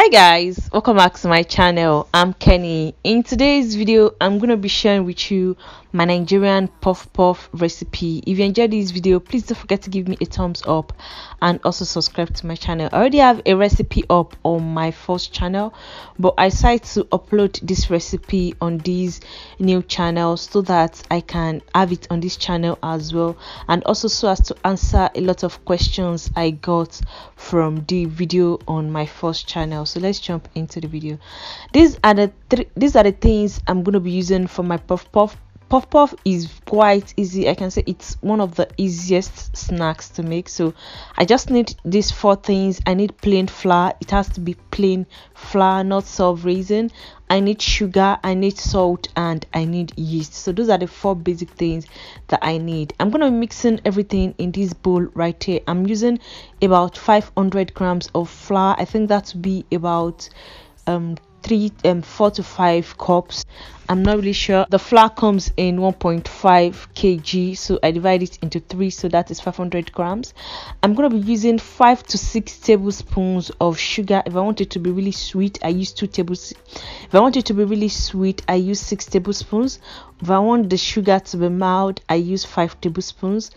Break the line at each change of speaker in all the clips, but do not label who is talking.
Hi guys, welcome back to my channel. I'm Kenny. In today's video I'm going to be sharing with you my Nigerian puff puff recipe. If you enjoyed this video, please don't forget to give me a thumbs up and also subscribe to my channel. I already have a recipe up on my first channel, but I decided to upload this recipe on this new channel so that I can have it on this channel as well, and also so as to answer a lot of questions I got from the video on my first channel. So let's jump into the video. These are the things I'm going to be using for my puff puff. Puff puff is quite easy. I can say it's one of the easiest snacks to make. So I just need these four things. I need plain flour. It has to be plain flour, not self-raising. I need sugar, I need salt, and I need yeast. So those are the four basic things that I need. I'm gonna be mixing everything in this bowl right here. I'm using about 500 grams of flour. I think that would be about 4 to 5 cups. I'm not really sure. The flour comes in 1.5 kg, so I divide it into 3, so that is 500 grams. I'm going to be using 5 to 6 tablespoons of sugar. If I want it to be really sweet, I use 2 tablespoons. If I want it to be really sweet, I use 6 tablespoons. If I want the sugar to be mild, I use 5 tablespoons.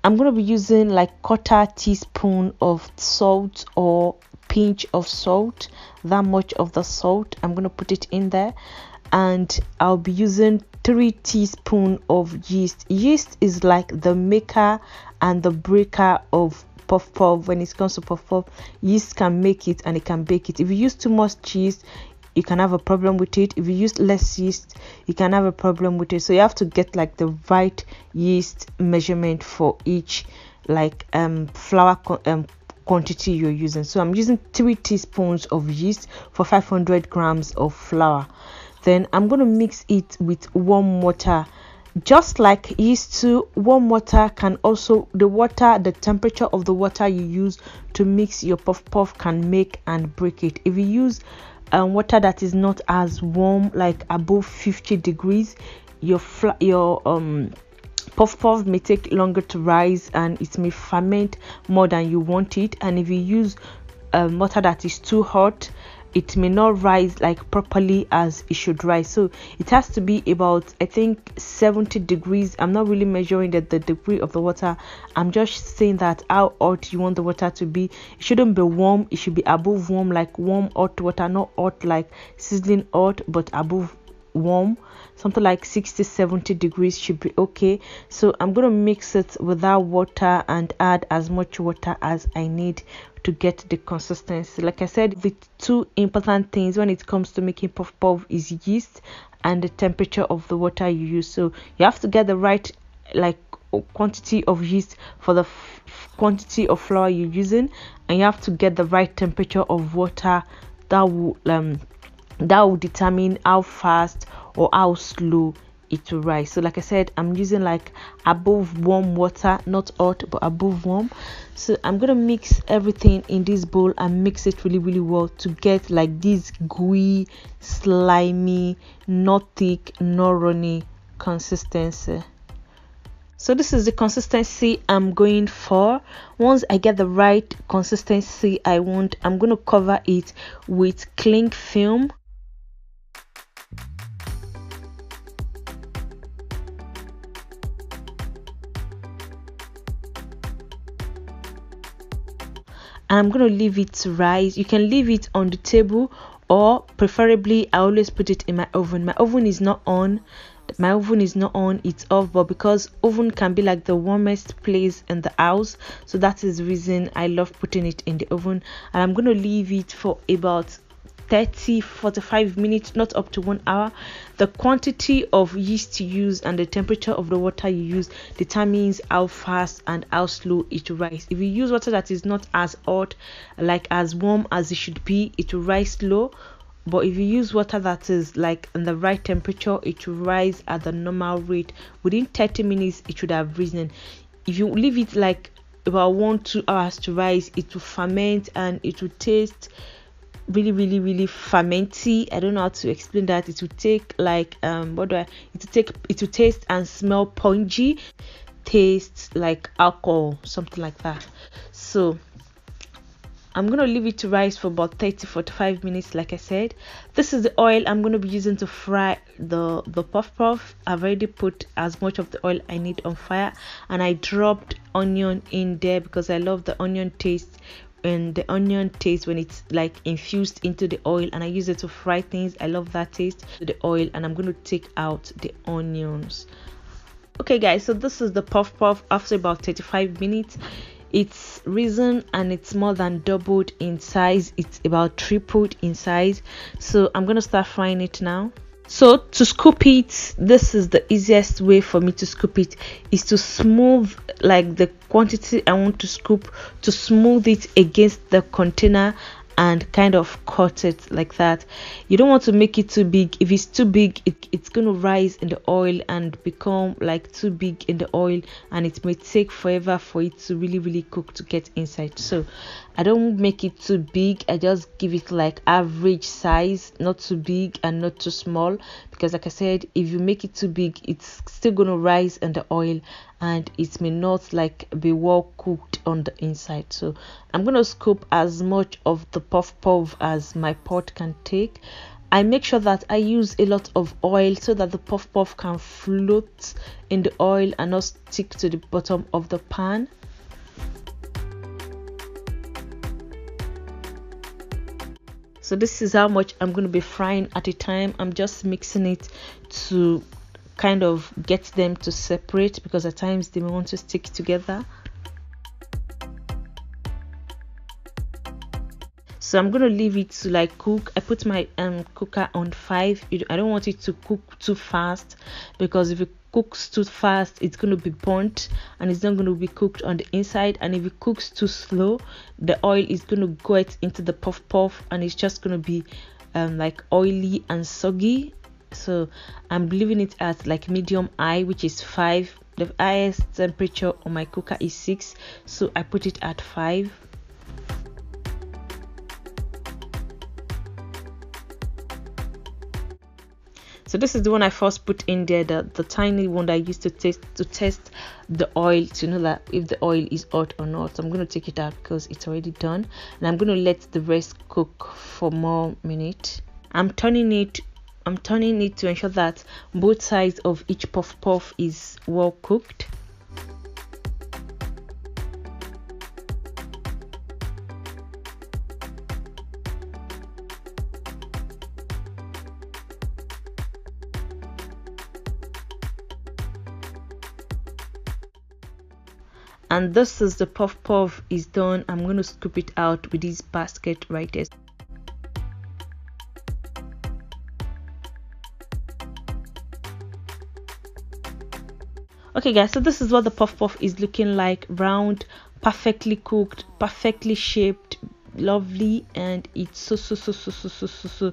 I'm going to be using like 1/4 teaspoon of salt or pinch of salt. That much of the salt, I'm going to put it in there. And I'll be using 3 teaspoons of yeast. Yeast is like the maker and the breaker of puff puff. When it comes to puff puff, yeast can make it and it can bake it. If you use too much yeast, you can have a problem with it. If you use less yeast, you can have a problem with it. So you have to get like the right yeast measurement for each like flour quantity you're using. So I'm using 3 teaspoons of yeast for 500 grams of flour. Then I'm going to mix it with warm water. Just like yeast to warm water can also, the temperature of the water you use to mix your puff puff can make and break it. If you use water that is not as warm, like above 50 degrees, your puff puff may take longer to rise and it may ferment more than you want it. And if you use water that is too hot, it may not rise like properly as it should rise. So it has to be about, I think, 70 degrees. I'm not really measuring the degree of the water. I'm just saying that how hot you want the water to be. It shouldn't be warm, it should be above warm, like warm hot water, not hot like sizzling hot, but above warm. Something like 60-70 degrees should be okay. So I'm going to mix it with that water and add as much water as I need to get the consistency. Like I said, the two important things when it comes to making puff puff is yeast and the temperature of the water you use. So you have to get the right like quantity of yeast for the quantity of flour you're using, and you have to get the right temperature of water that will determine how fast or how slow it will rise. So like I said, I'm using like above warm water, not hot but above warm. So I'm gonna mix everything in this bowl and mix it really well to get like this gooey, slimy, not thick, not runny consistency. So this is the consistency I'm going for. Once I get the right consistency I want, I'm going to cover it with cling film. And I'm going to leave it to rise. You can leave it on the table, or preferably I always put it in my oven. My oven is not on. It's off, but because oven can be like the warmest place in the house, so that is the reason I love putting it in the oven. And I'm going to leave it for about 30-45 minutes, not up to 1 hour. The quantity of yeast you use and the temperature of the water you use determines how fast and how slow it will rise. If you use water that is not as hot, like as warm as it should be, it will rise slow. But if you use water that is like in the right temperature, it will rise at the normal rate. Within 30 minutes it should have risen. If you leave it like about 1-2 hours to rise, it will ferment and it will taste really fermenty. I don't know how to explain that. It will take like it will taste and smell pungy, taste like alcohol, something like that. So I'm gonna leave it to rise for about 30-45 minutes. Like I said, this is the oil I'm gonna be using to fry the puff puff. I've already put as much of the oil I need on fire, and I dropped onion in there because I love the onion taste, and the onion taste when it's like infused into the oil, and I use it to fry things. I love that taste to the oil, and I'm going to take out the onions. Okay guys, so this is the puff puff after about 35 minutes. It's risen and it's more than doubled in size. It's about tripled in size. So I'm going to start frying it now. So to scoop it, this is the easiest way for me to scoop it, is to smooth like the quantity I want to scoop, to smooth it against the container and kind of cut it like that. You don't want to make it too big. If it's too big, it's going to rise in the oil and become like too big in the oil, and it may take forever for it to really cook to get inside. So I don't make it too big. I just give it like average size, not too big and not too small, because like I said, if you make it too big, it's still going to rise in the oil and it may not like be well cooked on the inside. So I'm going to scoop as much of the puff puff as my pot can take. I make sure that I use a lot of oil so that the puff puff can float in the oil and not stick to the bottom of the pan. So this is how much I'm going to be frying at a time. I'm just mixing it to kind of get them to separate, because at times they may want to stick together. So I'm going to leave it to like cook. I put my cooker on 5. I don't want it to cook too fast, because if it cooks too fast, it's going to be burnt and it's not going to be cooked on the inside. And if it cooks too slow, the oil is going to go into the puff puff and it's just going to be like oily and soggy. So I'm leaving it at like medium high, which is 5. The highest temperature on my cooker is 6, so I put it at 5. So this is the one I first put in there, the tiny one that I used to test the oil, to know that if the oil is hot or not. I'm going to take it out because it's already done, and I'm going to let the rest cook for more minutes. I'm turning it to ensure that both sides of each puff puff is well cooked. And this is the puff puff is done. I'm going to scoop it out with this basket right there. Okay guys, so this is what the puff puff is looking like. Round, perfectly cooked, perfectly shaped, lovely, and it's so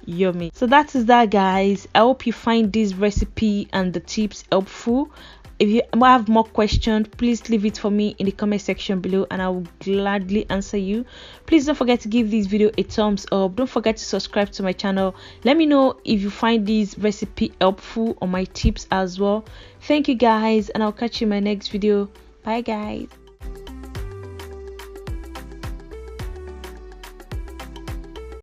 yummy. So that is that guys. I hope you find this recipe and the tips helpful. If you have more questions, please leave it for me in the comment section below and I will gladly answer you. Please don't forget to give this video a thumbs up. Don't forget to subscribe to my channel. Let me know if you find this recipe helpful or my tips as well. Thank you guys, and I'll catch you in my next video. Bye guys.